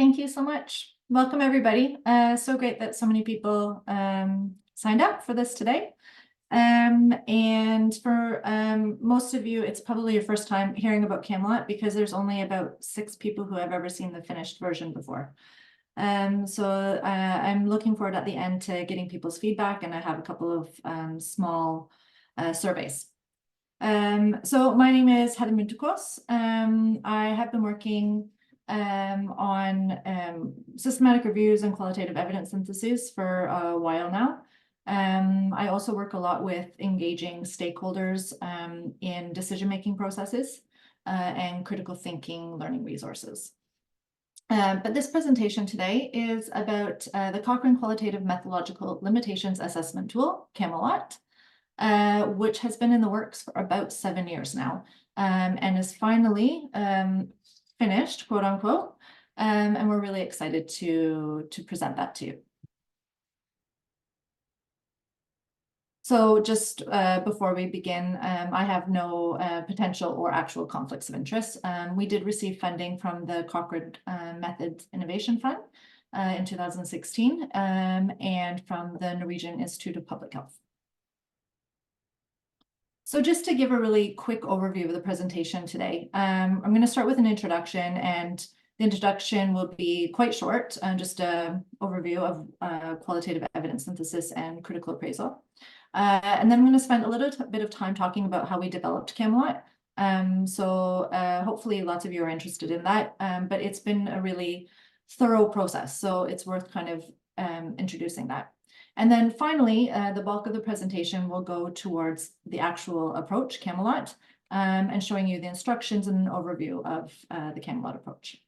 Thank you so much. Welcome, everybody. So great that so many people signed up for this today. And for most of you, it's probably your first time hearing about CAMELOT because there's only about 6 people who have ever seen the finished version before. So I'm looking forward at the end to getting people's feedback, and I have a couple of small surveys. So my name is Menzies Munthe-Kaas. I have been working on systematic reviews and qualitative evidence syntheses for a while now. I also work a lot with engaging stakeholders in decision-making processes and critical thinking learning resources. But this presentation today is about the Cochrane Qualitative Methodological Limitations Assessment Tool, CAMELOT, which has been in the works for about 7 years now, and is finally finished, quote unquote, and we're really excited to present that to you. So just before we begin, I have no potential or actual conflicts of interest. We did receive funding from the Cochrane Methods Innovation Fund in 2016 and from the Norwegian Institute of Public Health. So just to give a really quick overview of the presentation today, I'm going to start with an introduction, and the introduction will be quite short, just an overview of qualitative evidence synthesis and critical appraisal. And then I'm going to spend a little bit of time talking about how we developed CAMELOT. So hopefully lots of you are interested in that, but it's been a really thorough process, so it's worth kind of introducing that. And then finally, the bulk of the presentation will go towards the actual approach, CAMELOT, and showing you the instructions and an overview of the CAMELOT approach.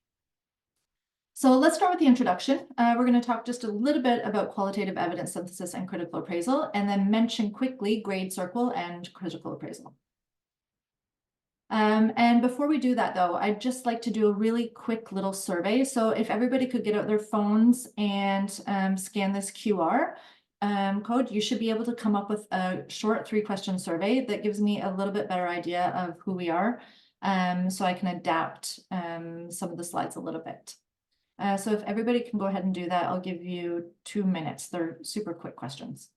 So let's start with the introduction. We're going to talk just a little bit about qualitative evidence synthesis and critical appraisal, and then mention quickly GRADE-CERQual and critical appraisal. And before we do that, though, I'd just like to do a really quick little survey. So if everybody could get out their phones and scan this QR code, you should be able to come up with a short 3-question survey that gives me a little bit better idea of who we are, so I can adapt some of the slides a little bit. So if everybody can go ahead and do that, I'll give you 2 minutes. They're super quick questions.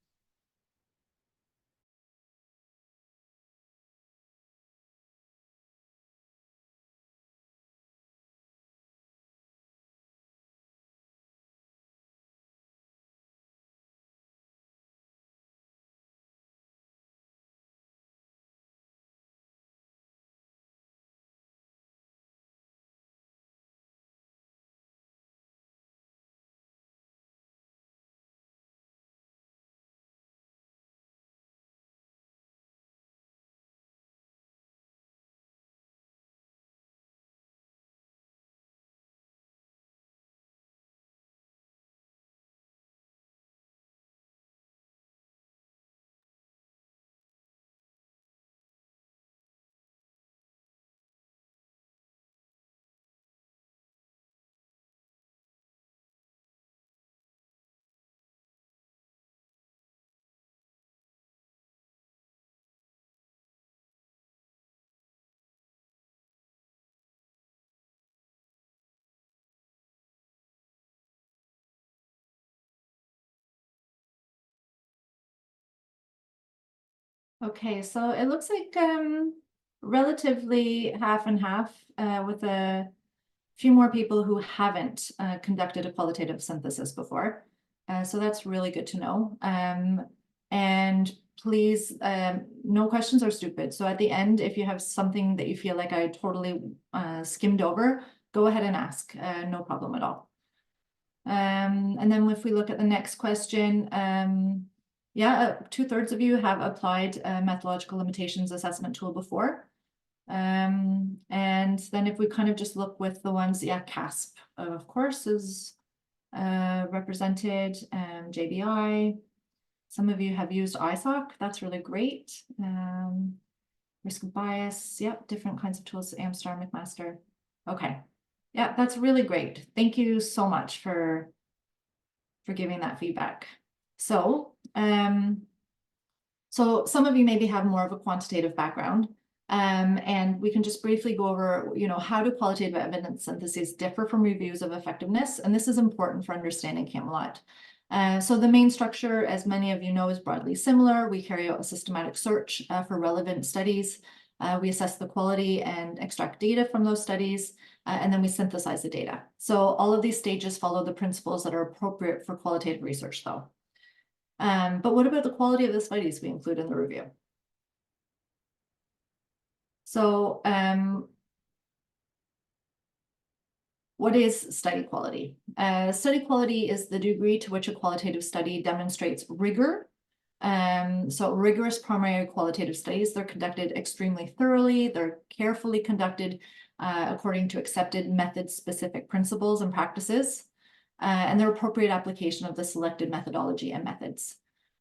Okay, so it looks like relatively half and half, with a few more people who haven't conducted a qualitative synthesis before. So that's really good to know. And please, no questions are stupid. So at the end, if you have something that you feel like I totally skimmed over, go ahead and ask, no problem at all. And then if we look at the next question, yeah, 2/3 of you have applied a methodological limitations assessment tool before. And then if we kind of just look with the ones, yeah, CASP, of course, is represented, JBI. Some of you have used ISOC. That's really great. Risk of bias. Yep, different kinds of tools, Amstar, McMaster. Okay. Yeah, that's really great. Thank you so much for giving that feedback. So, so some of you maybe have more of a quantitative background. And we can just briefly go over, how do qualitative evidence syntheses differ from reviews of effectiveness? And this is important for understanding CAMELOT. So the main structure, as many of you know, is broadly similar. We carry out a systematic search for relevant studies. We assess the quality and extract data from those studies, and then we synthesize the data. So all of these stages follow the principles that are appropriate for qualitative research, though. But what about the quality of the studies we include in the review? So what is study quality? Study quality is the degree to which a qualitative study demonstrates rigor. So rigorous primary qualitative studies, they're conducted extremely thoroughly, they're carefully conducted according to accepted method-specific principles and practices, and their appropriate application of the selected methodology and methods.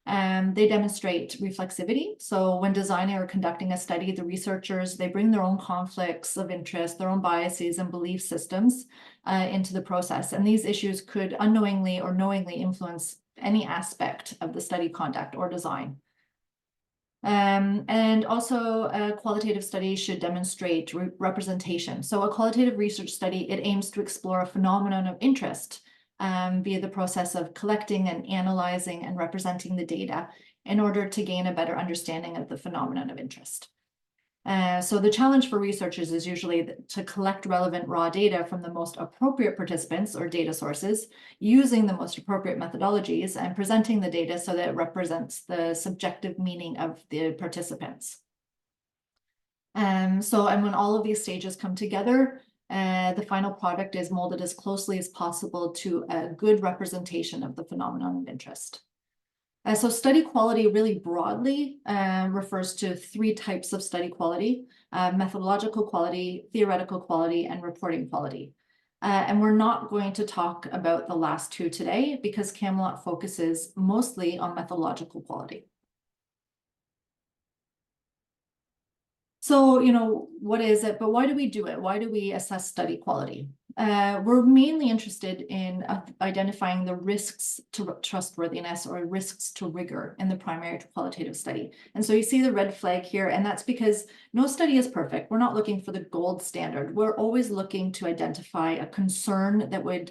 They demonstrate reflexivity. So when designing or conducting a study, the researchers, they bring their own conflicts of interest, their own biases and belief systems into the process. And these issues could unknowingly or knowingly influence any aspect of the study conduct or design. And also a qualitative study should demonstrate representation. So a qualitative research study, it aims to explore a phenomenon of interest via the process of collecting and analyzing and representing the data in order to gain a better understanding of the phenomenon of interest. So the challenge for researchers is usually to collect relevant raw data from the most appropriate participants or data sources, using the most appropriate methodologies and presenting the data so that it represents the subjective meaning of the participants. And when all of these stages come together, the final product is molded as closely as possible to a good representation of the phenomenon of interest. So study quality really broadly refers to three types of study quality: methodological quality, theoretical quality, and reporting quality. And we're not going to talk about the last two today because CAMELOT focuses mostly on methodological quality. So, what is it? But why do we do it? Why do we assess study quality? We're mainly interested in identifying the risks to trustworthiness or risks to rigor in the primary qualitative study. And so you see the red flag here, and that's because no study is perfect. We're not looking for the gold standard. We're always looking to identify a concern that would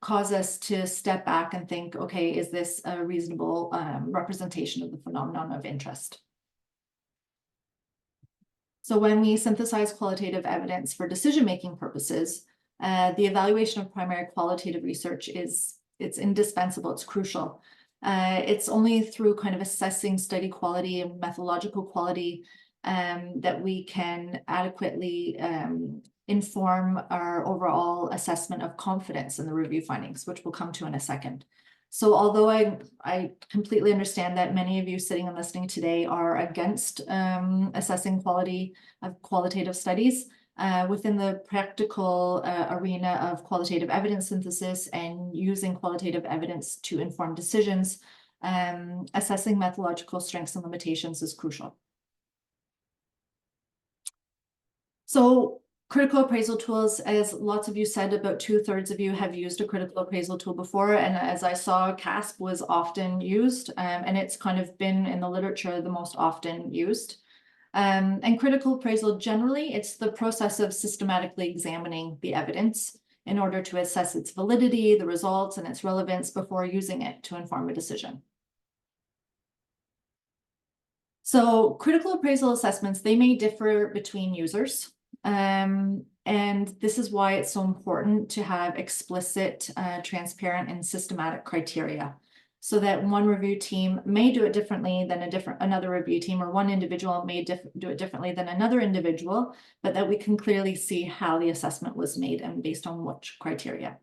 cause us to step back and think, okay, is this a reasonable representation of the phenomenon of interest? So when we synthesize qualitative evidence for decision-making purposes, the evaluation of primary qualitative research it's indispensable, it's crucial. It's only through kind of assessing study quality and methodological quality that we can adequately inform our overall assessment of confidence in the review findings, which we'll come to in a second. So although I completely understand that many of you sitting and listening today are against assessing quality of qualitative studies, within the practical arena of qualitative evidence synthesis and using qualitative evidence to inform decisions, assessing methodological strengths and limitations is crucial. So critical appraisal tools, as lots of you said, about 2/3 of you have used a critical appraisal tool before. And as I saw, CASP was often used, and it's kind of been in the literature the most often used. And critical appraisal, generally, it's the process of systematically examining the evidence in order to assess its validity, the results, and its relevance before using it to inform a decision. So critical appraisal assessments, they may differ between users. And this is why it's so important to have explicit, transparent, and systematic criteria, so that one review team may do it differently than another review team, or one individual may do it differently than another individual, but that we can clearly see how the assessment was made and based on which criteria.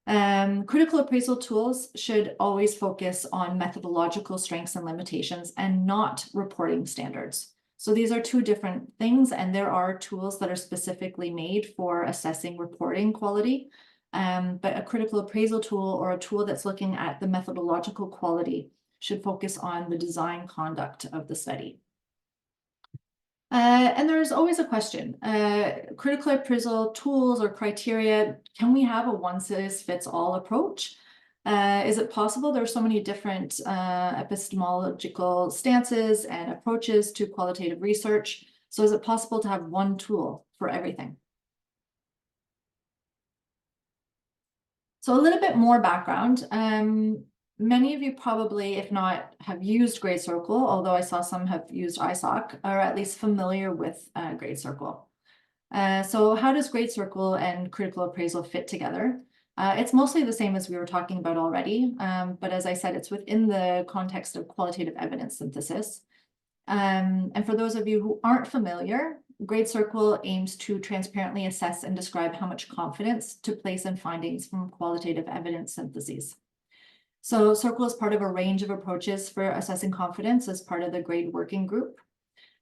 Critical appraisal tools should always focus on methodological strengths and limitations and not reporting standards. So these are two different things, and there are tools that are specifically made for assessing reporting quality. But a critical appraisal tool, or a tool that's looking at the methodological quality, should focus on the design conduct of the study. And there's always a question. Critical appraisal tools or criteria, can we have a one-size-fits-all approach? Is it possible? There are so many different epistemological stances and approaches to qualitative research. So is it possible to have one tool for everything? So a little bit more background. Many of you probably, if not, have used GRADE-CERQual, although I saw some have used ISOC, or at least familiar with GRADE-CERQual. So how does GRADE-CERQual and critical appraisal fit together? It's mostly the same as we were talking about already, but as I said, it's within the context of qualitative evidence synthesis. And for those of you who aren't familiar, GRADE-CERQual aims to transparently assess and describe how much confidence to place in findings from qualitative evidence syntheses. So CERQual is part of a range of approaches for assessing confidence as part of the GRADE working group.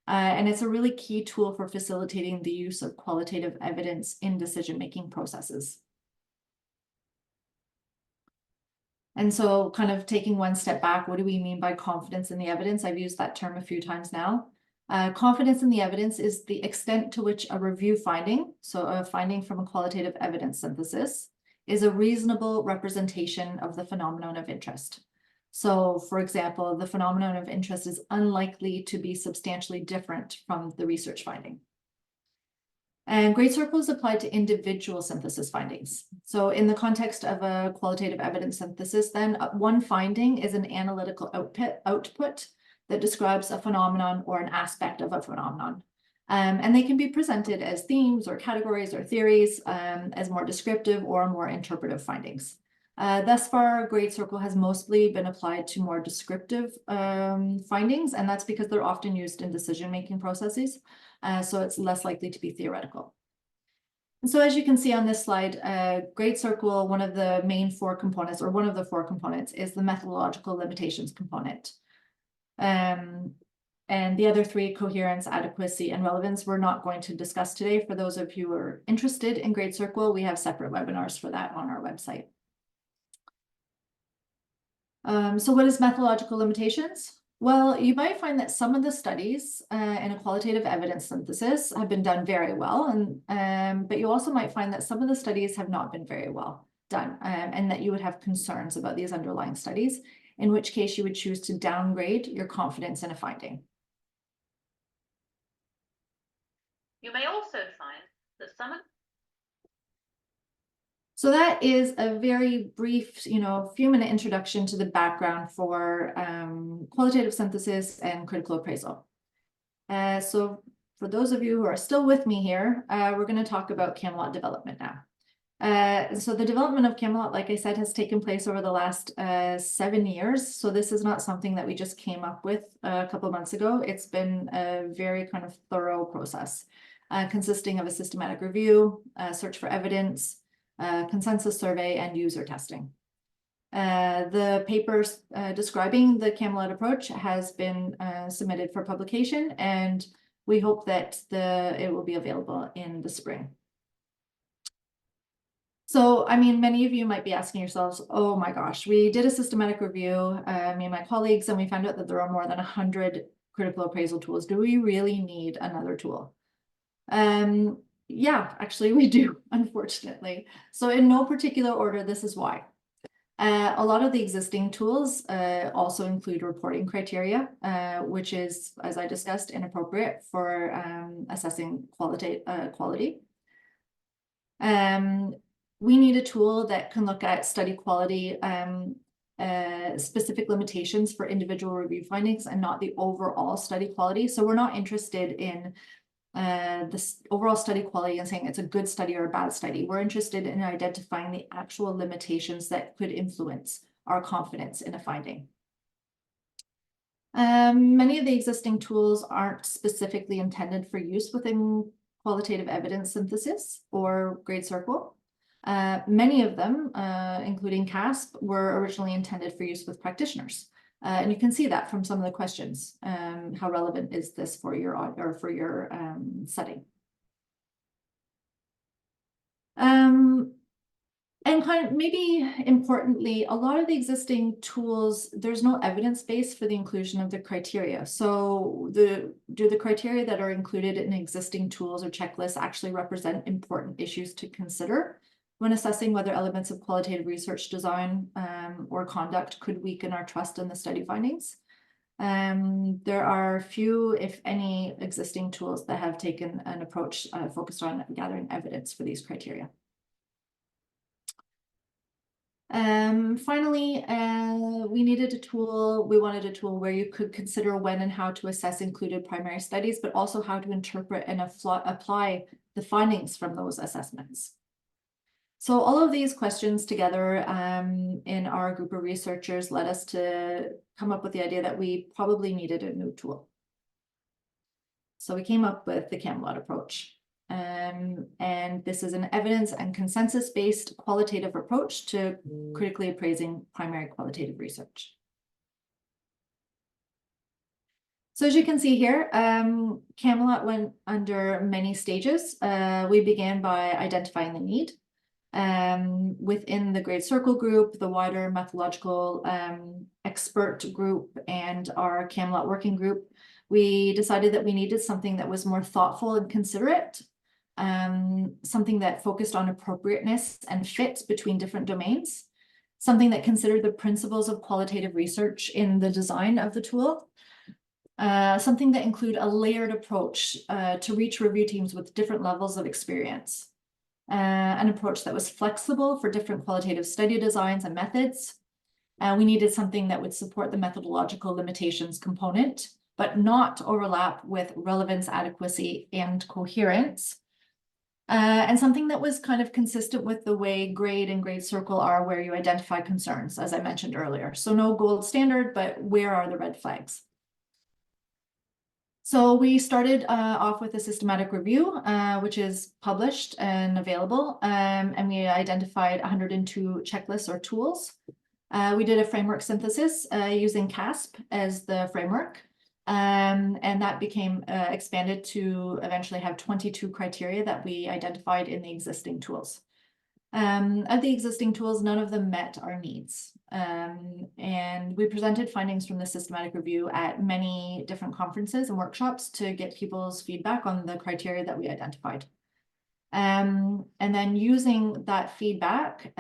And it's a really key tool for facilitating the use of qualitative evidence in decision-making processes. And so kind of taking one step back, what do we mean by confidence in the evidence? I've used that term a few times now. Confidence in the evidence is the extent to which a review finding, so a finding from a qualitative evidence synthesis, is a reasonable representation of the phenomenon of interest. So, for example, the phenomenon of interest is unlikely to be substantially different from the research finding. And GRADE-CERQual is applied to individual synthesis findings. So in the context of a qualitative evidence synthesis, then one finding is an analytical output that describes a phenomenon or an aspect of a phenomenon. And they can be presented as themes or categories or theories, as more descriptive or more interpretive findings. Thus far, GRADE-CERQual has mostly been applied to more descriptive findings, and that's because they're often used in decision-making processes, so it's less likely to be theoretical. And so as you can see on this slide, GRADE-CERQual, one of the main four components, or one of the four components, is the methodological limitations component. And the other three, coherence, adequacy, and relevance, we're not going to discuss today. For those of you who are interested in GRADE-CERQual, we have separate webinars for that on our website. So what is methodological limitations? Well, you might find that some of the studies in a qualitative evidence synthesis have been done very well, but you also might find that some of the studies have not been very well done, and that you would have concerns about these underlying studies, in which case you would choose to downgrade your confidence in a finding. You may also find that some of So that is a very brief, few-minute introduction to the background for qualitative synthesis and critical appraisal. So for those of you who are still with me here, we're going to talk about CAMELOT development now. So the development of CAMELOT, like I said, has taken place over the last 7 years. So this is not something that we just came up with a couple of months ago. It's been a very kind of thorough process, consisting of a systematic review, search for evidence, consensus survey, and user testing. The paper describing the CAMELOT approach has been submitted for publication, and we hope that it will be available in the spring. So, I mean, many of you might be asking yourselves, oh my gosh, we did a systematic review, me and my colleagues, and we found out that there are more than 100 critical appraisal tools. Do we really need another tool? Yeah, actually we do, unfortunately. So in no particular order, this is why. A lot of the existing tools also include reporting criteria, which is, as I discussed, inappropriate for assessing quality. We need a tool that can look at study quality, specific limitations for individual review findings, and not the overall study quality. So we're not interested in this overall study quality and saying it's a good study or a bad study. We're interested in identifying the actual limitations that could influence our confidence in a finding. Many of the existing tools aren't specifically intended for use within qualitative evidence synthesis or GRADE-CERQual. Many of them, including CASP, were originally intended for use with practitioners. And you can see that from some of the questions. How relevant is this for your setting? And kind of maybe importantly, a lot of the existing tools, there's no evidence base for the inclusion of the criteria. So do the criteria that are included in existing tools or checklists actually represent important issues to consider? when assessing whether elements of qualitative research design or conduct could weaken our trust in the study findings. There are few, if any, existing tools that have taken an approach focused on gathering evidence for these criteria. Finally, we wanted a tool where you could consider when and how to assess included primary studies, but also how to interpret and apply the findings from those assessments. So all of these questions together in our group of researchers led us to come up with the idea that we probably needed a new tool. So we came up with the CAMELOT approach. And this is an evidence and consensus-based qualitative approach to critically appraising primary qualitative research. So as you can see here, CAMELOT went under many stages. We began by identifying the need. Within the GRADE-CERQual group, the wider methodological expert group, and our CAMELOT working group, we decided that we needed something that was more thoughtful and considerate, something that focused on appropriateness and fit between different domains, something that considered the principles of qualitative research in the design of the tool, something that include a layered approach to reach review teams with different levels of experience, an approach that was flexible for different qualitative study designs and methods. We needed something that would support the methodological limitations component, but not overlap with relevance, adequacy, and coherence. And something that was kind of consistent with the way GRADE and GRADE-CERQual are, where you identify concerns, as I mentioned earlier. So no gold standard, but where are the red flags? So we started off with a systematic review, which is published and available, and we identified 102 checklists or tools. We did a framework synthesis using CASP as the framework. And that became expanded to eventually have 22 criteria that we identified in the existing tools. Of the existing tools, none of them met our needs. And we presented findings from the systematic review at many different conferences and workshops to get people's feedback on the criteria that we identified. And then using that feedback,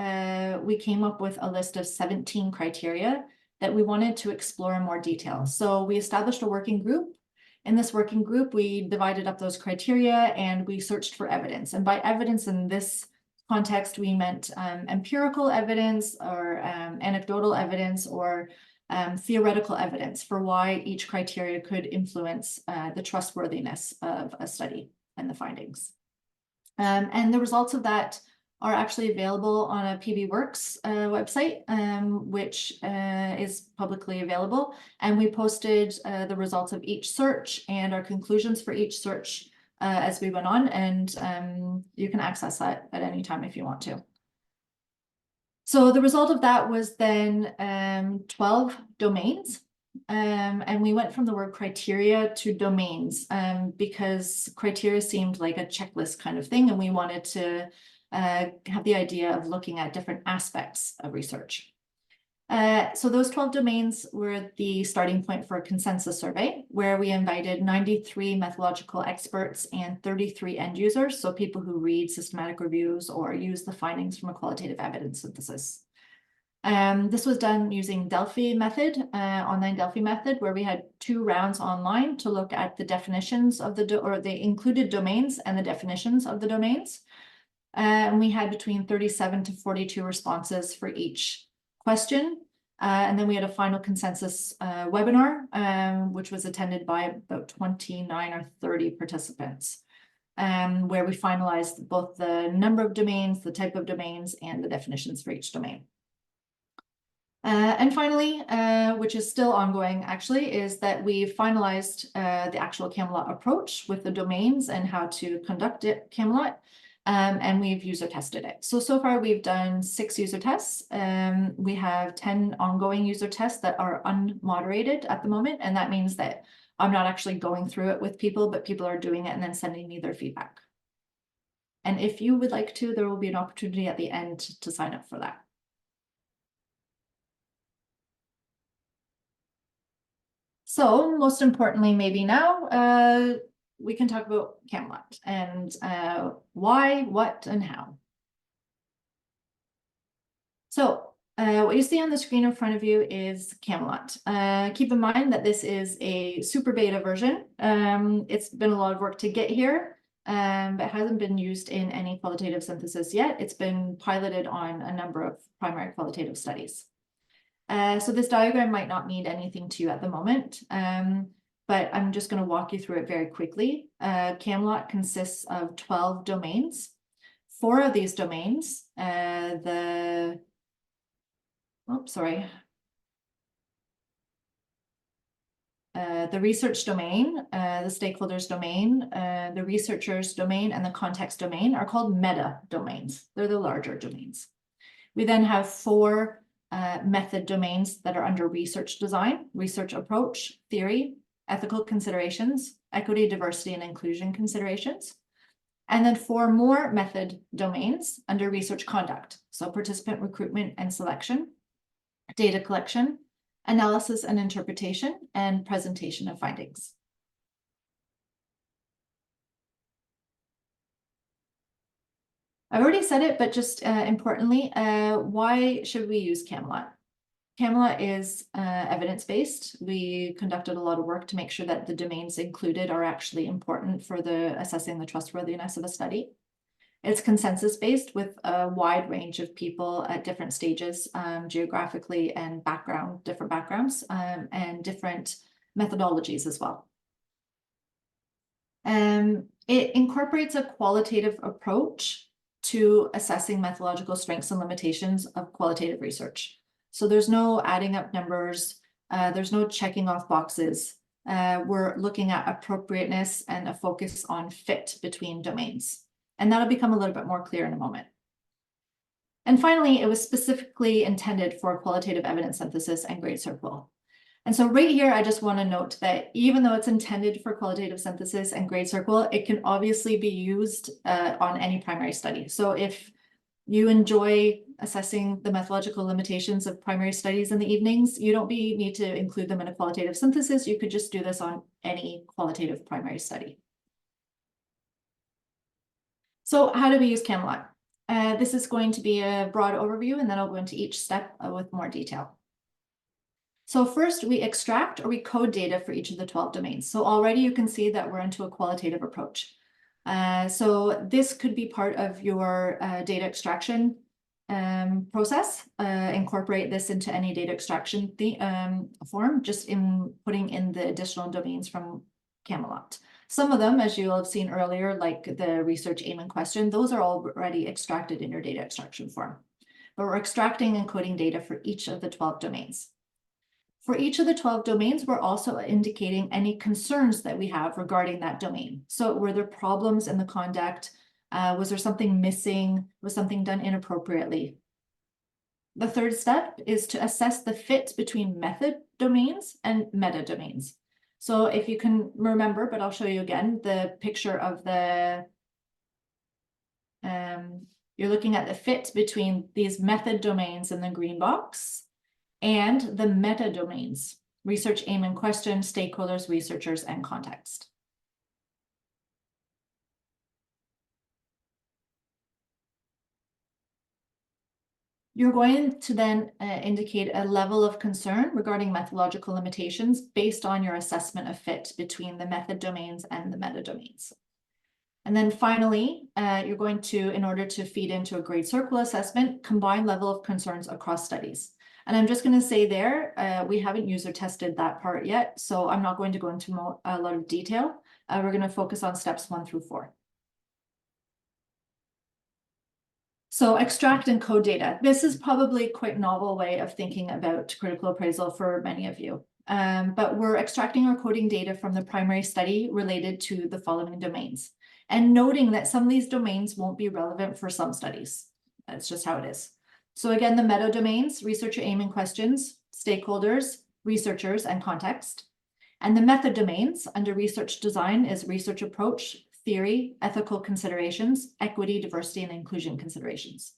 we came up with a list of 17 criteria that we wanted to explore in more detail. So we established a working group. In this working group, we divided up those criteria and we searched for evidence. And by evidence in this context, we meant empirical evidence or anecdotal evidence or theoretical evidence for why each criteria could influence the trustworthiness of a study and the findings. And the results of that are actually available on a PBWorks website, which is publicly available. And we posted the results of each search and our conclusions for each search as we went on, and you can access that at any time if you want to. So the result of that was then 12 domains. And we went from the word criteria to domains because criteria seemed like a checklist kind of thing, and we wanted to have the idea of looking at different aspects of research. So those 12 domains were the starting point for a consensus survey, where we invited 93 methodological experts and 33 end users, so people who read systematic reviews or use the findings from a qualitative evidence synthesis. This was done using Delphi method, online Delphi method, where we had 2 rounds online to look at the definitions of the included domains and the definitions of the domains. And we had between 37 to 42 responses for each question. And then we had a final consensus webinar, which was attended by about 29 or 30 participants, where we finalized both the number of domains, the type of domains, and the definitions for each domain. And finally, which is still ongoing actually, is that we finalized the actual CAMELOT approach with the domains and how to conduct it, CAMELOT. And we've user tested it. So far we've done 6 user tests. We have 10 ongoing user tests that are unmoderated at the moment. And that means that I'm not actually going through it with people, but people are doing it and then sending me their feedback. And if you would like to, there will be an opportunity at the end to sign up for that. So most importantly, maybe now, we can talk about CAMELOT and why, what, and how. So what you see on the screen in front of you is CAMELOT. Keep in mind that this is a super beta version. It's been a lot of work to get here, but it hasn't been used in any qualitative synthesis yet. It's been piloted on a number of primary qualitative studies. So this diagram might not mean anything to you at the moment, but I'm just going to walk you through it very quickly. CAMELOT consists of 12 domains. 4 of these domains, the research domain, the stakeholders domain, the researchers domain, and the context domain are called meta domains. They're the larger domains. We then have 4 method domains that are under research design, research approach, theory, ethical considerations, equity, diversity, and inclusion considerations. And then 4 more method domains under research conduct. So participant recruitment and selection, data collection, analysis and interpretation, and presentation of findings. I've already said it, but just importantly, why should we use CAMELOT? CAMELOT is evidence-based. We conducted a lot of work to make sure that the domains included are actually important for assessing the trustworthiness of a study. It's consensus-based with a wide range of people at different stages, geographically and different backgrounds, and different methodologies as well. It incorporates a qualitative approach to assessing methodological strengths and limitations of qualitative research. So there's no adding up numbers, there's no checking off boxes. We're looking at appropriateness and a focus on fit between domains. And that'll become a little bit more clear in a moment. And finally, it was specifically intended for qualitative evidence synthesis and GRADE-CERQual. And so right here, I just want to note that even though it's intended for qualitative synthesis and GRADE-CERQual, it can obviously be used on any primary study. So if you enjoy assessing the methodological limitations of primary studies in the evenings, you don't need to include them in a qualitative synthesis. You could just do this on any qualitative primary study. So how do we use CAMELOT? This is going to be a broad overview, and then I'll go into each step with more detail. So first, we extract or we code data for each of the 12 domains. So already you can see that we're into a qualitative approach. So this could be part of your data extraction process. Incorporate this into any data extraction form, just in putting in the additional domains from CAMELOT. Some of them, as you'll have seen earlier, like the research aim and question, those are already extracted in your data extraction form. But we're extracting and coding data for each of the 12 domains. For each of the 12 domains, we're also indicating any concerns that we have regarding that domain. So were there problems in the conduct? Was there something missing? Was something done inappropriately? The third step is to assess the fit between method domains and meta domains. So if you can remember, but I'll show you again, the picture of the, you're looking at the fit between these method domains in the green box and the meta domains, research aim and question, stakeholders, researchers, and context. You're going to then indicate a level of concern regarding methodological limitations based on your assessment of fit between the method domains and the meta domains. And then finally, you're going to, in order to feed into a GRADE-CERQual assessment, combine level of concerns across studies. And I'm just going to say there, we haven't user tested that part yet, so I'm not going to go into a lot of detail. We're going to focus on steps 1 through 4. So extract and code data. This is probably quite a novel way of thinking about critical appraisal for many of you. But we're extracting or coding data from the primary study related to the following domains, and noting that some of these domains won't be relevant for some studies. That's just how it is. So again, the meta domains, researcher aim and questions, stakeholders, researchers, and context. And the method domains under research design is research approach, theory, ethical considerations, equity, diversity, and inclusion considerations.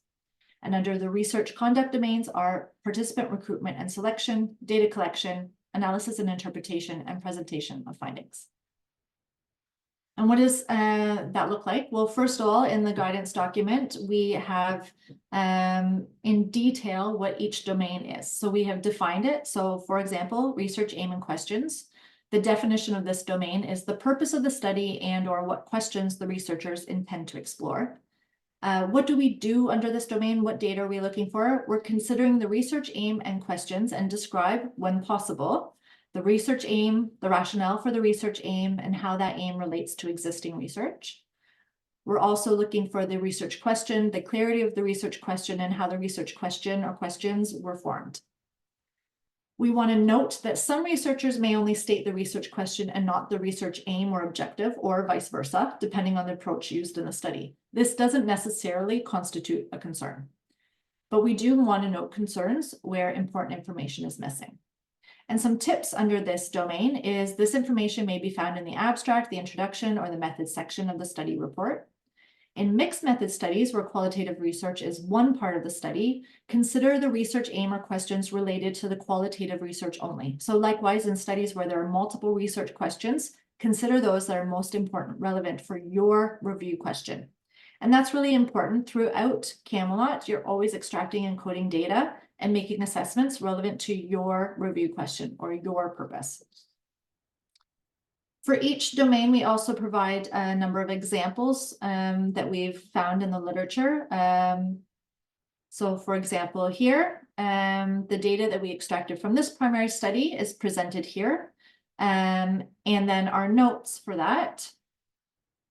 And under the research conduct domains are participant recruitment and selection, data collection, analysis and interpretation, and presentation of findings. And what does that look like? Well, first of all, in the guidance document, we have in in detail what each domain is. So we have defined it. So for example, research aim and questions. The definition of this domain is the purpose of the study and or what questions the researchers intend to explore. What do we do under this domain? What data are we looking for? We're considering the research aim and questions and describe, when possible, the research aim, the rationale for the research aim, and how that aim relates to existing research. We're also looking for the research question, the clarity of the research question, and how the research question or questions were formed. We want to note that some researchers may only state the research question and not the research aim or objective, or vice versa, depending on the approach used in the study. This doesn't necessarily constitute a concern, but we do want to note concerns where important information is missing. And some tips under this domain is this information may be found in the abstract, the introduction, or the methods section of the study report. In mixed method studies where qualitative research is one part of the study, consider the research aim or questions related to the qualitative research only. So likewise, in studies where there are multiple research questions, consider those that are most important, relevant for your review question. And that's really important. Throughout CAMELOT, you're always extracting and coding data and making assessments relevant to your review question or your purpose. For each domain, we also provide a number of examples that we've found in the literature. So for example, here, the data that we extracted from this primary study is presented here. And then our notes for that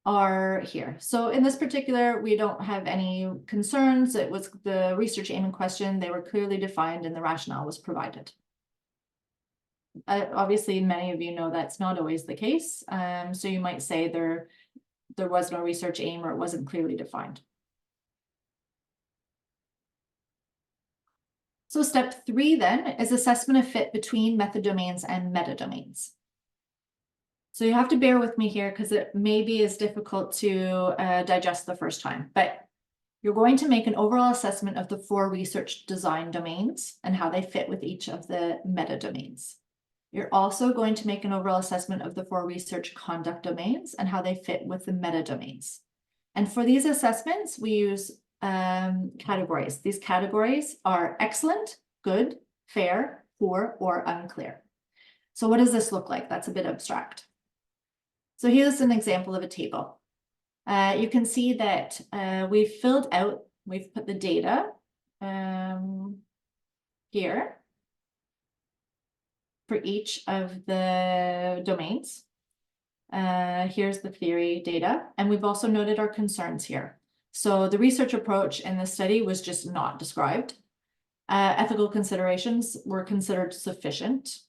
are here. So in this particular, we don't have any concerns. It was the research aim and question. They were clearly defined and the rationale was provided. Obviously, many of you know that's not always the case. So you might say there was no research aim or it wasn't clearly defined. So step 3 then is assessment of fit between method domains and meta domains. So you have to bear with me here because it maybe is difficult to digest the first time, but you're going to make an overall assessment of the 4 research design domains and how they fit with each of the meta domains. You're also going to make an overall assessment of the 4 research conduct domains and how they fit with the meta domains. And for these assessments, we use categories. These categories are excellent, good, fair, poor, or unclear. So what does this look like? That's a bit abstract. So here's an example of a table. You can see that we've filled out, we've put the data here for each of the domains. Here's the theory data, and we've also noted our concerns here. So the research approach in the study was just not described. Ethical considerations were considered sufficient.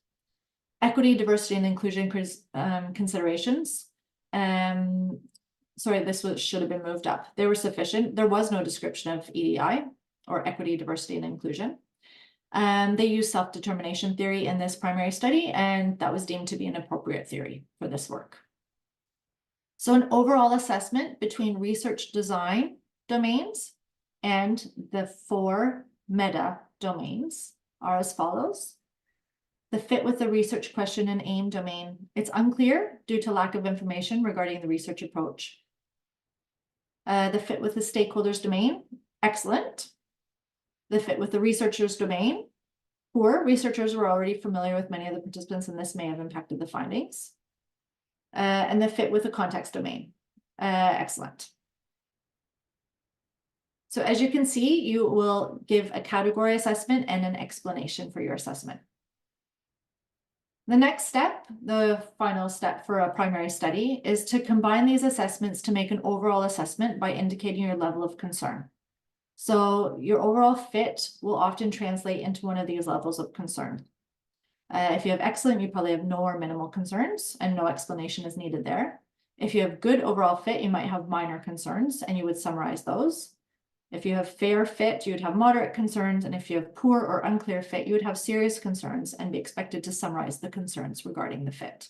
Equity, diversity, and inclusion considerations. Sorry, should have been moved up. They were sufficient. There was no description of EDI or equity, diversity, and inclusion. They used self-determination theory in this primary study, and that was deemed to be an appropriate theory for this work. So an overall assessment between research design domains and the 4 meta domains are as follows. The fit with the research question and aim domain. It's unclear due to lack of information regarding the research approach. The fit with the stakeholders domain, excellent. The fit with the researchers domain, poor. Researchers were already familiar with many of the participants and this may have impacted the findings. And the fit with the context domain, excellent. So as you can see, you will give a category assessment and an explanation for your assessment. The next step, the final step for a primary study, is to combine these assessments to make an overall assessment by indicating your level of concern. So your overall fit will often translate into one of these levels of concern. If you have excellent, you probably have no or minimal concerns and no explanation is needed there. If you have good overall fit, you might have minor concerns and you would summarize those. If you have fair fit, you would have moderate concerns. And if you have poor or unclear fit, you would have serious concerns and be expected to summarize the concerns regarding the fit.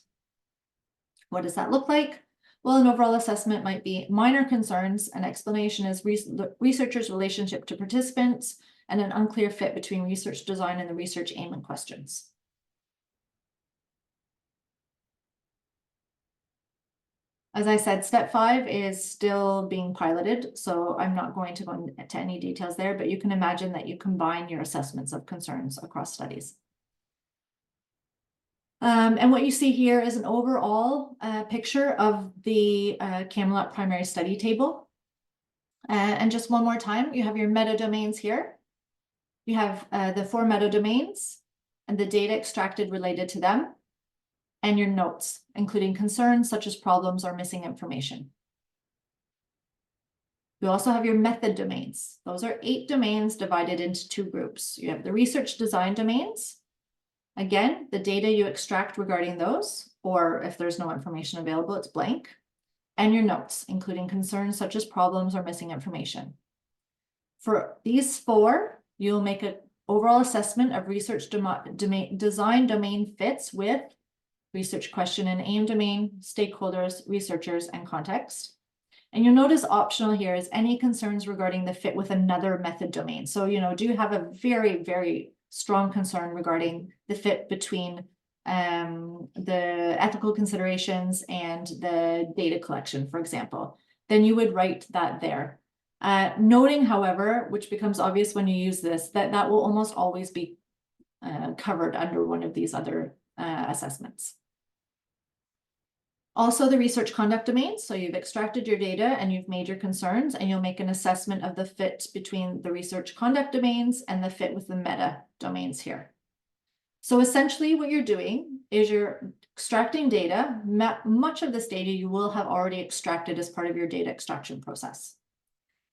What does that look like? Well, an overall assessment might be minor concerns. An explanation is researchers' relationship to participants and an unclear fit between research design and the research aim and questions. As I said, step 5 is still being piloted, so I'm not going to go into any details there, but you can imagine that you combine your assessments of concerns across studies. And what you see here is an overall picture of the CAMELOT primary study table. And just one more time, you have your meta-domains here. You have the 4 meta-domains and the data extracted related to them, and your notes, including concerns such as problems or missing information. You also have your method domains. Those are 8 domains divided into 2 groups. You have the research design domains. Again, the data you extract regarding those, or if there's no information available, it's blank. And your notes, including concerns such as problems or missing information. For these 4, you'll make an overall assessment of research design domain fits with research question and aim domain, stakeholders, researchers, and context. And you'll notice optional here is any concerns regarding the fit with another method domain. So, do you have a very, very strong concern regarding the fit between the ethical considerations and the data collection, for example, then you would write that there. Noting, however, which becomes obvious when you use this, that will almost always be covered under one of these other assessments. Also, the research conduct domains. So you've extracted your data and you've made your concerns, and you'll make an assessment of the fit between the research conduct domains and the fit with the meta domains here. So essentially what you're doing is you're extracting data. Much of this data you will have already extracted as part of your data extraction process.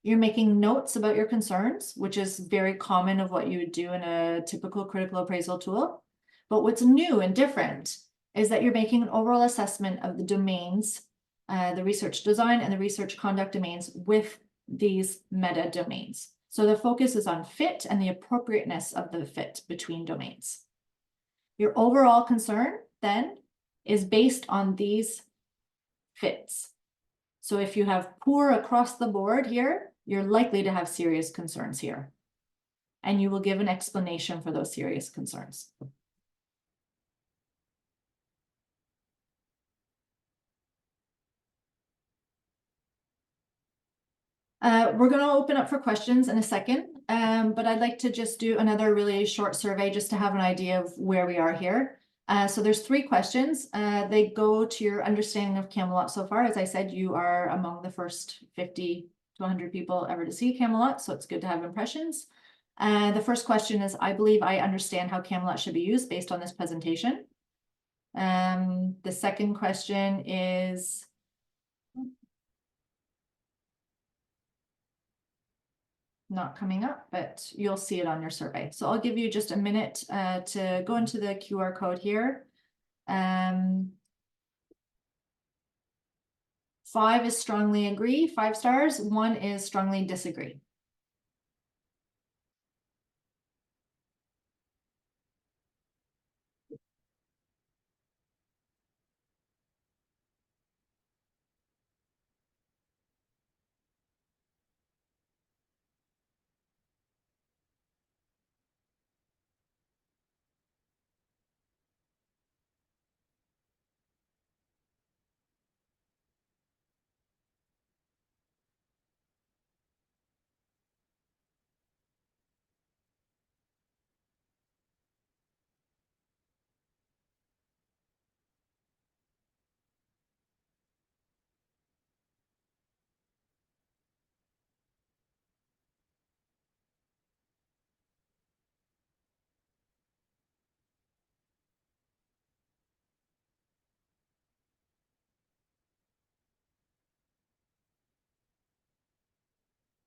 You're making notes about your concerns, which is very common of what you would do in a typical critical appraisal tool. But what's new and different is that you're making an overall assessment of the domains, the research design and the research conduct domains with these meta domains. So the focus is on fit and the appropriateness of the fit between domains. Your overall concern then is based on these fits. So if you have poor across the board here, you're likely to have serious concerns here. And you will give an explanation for those serious concerns. We're going to open up for questions in a second, but I'd like to just do another really short survey just to have an idea of where we are here. So there's 3 questions. They go to your understanding of CAMELOT so far. As I said, you are among the first 50 to 100 people ever to see CAMELOT, so it's good to have impressions. The first question is, I believe I understand how CAMELOT should be used based on this presentation. The second question is, not coming up, but you'll see it on your survey. So I'll give you just a minute to go into the QR code here. 5 is strongly agree, 5 stars. 1 is strongly disagree.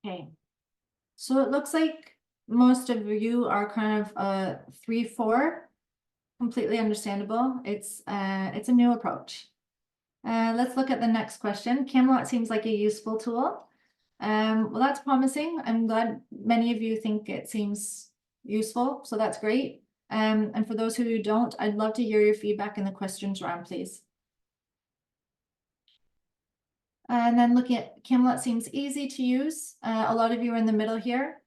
Okay, so it looks like most of you are kind of 3-4, completely understandable. It's a new approach. Let's look at the next question. CAMELOT seems like a useful tool. Well, that's promising. I'm glad many of you think it seems useful, so that's great. And for those who don't, I'd love to hear your feedback in the questions round, please. And then looking at CAMELOT seems easy to use. A lot of you are in the middle here.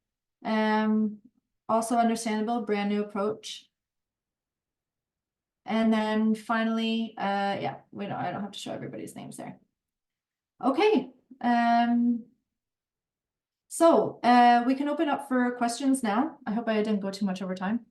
Also understandable, brand new approach. And then finally, yeah, I don't have to show everybody's names there. Okay. So we can open up for questions now. I hope I didn't go too much over time.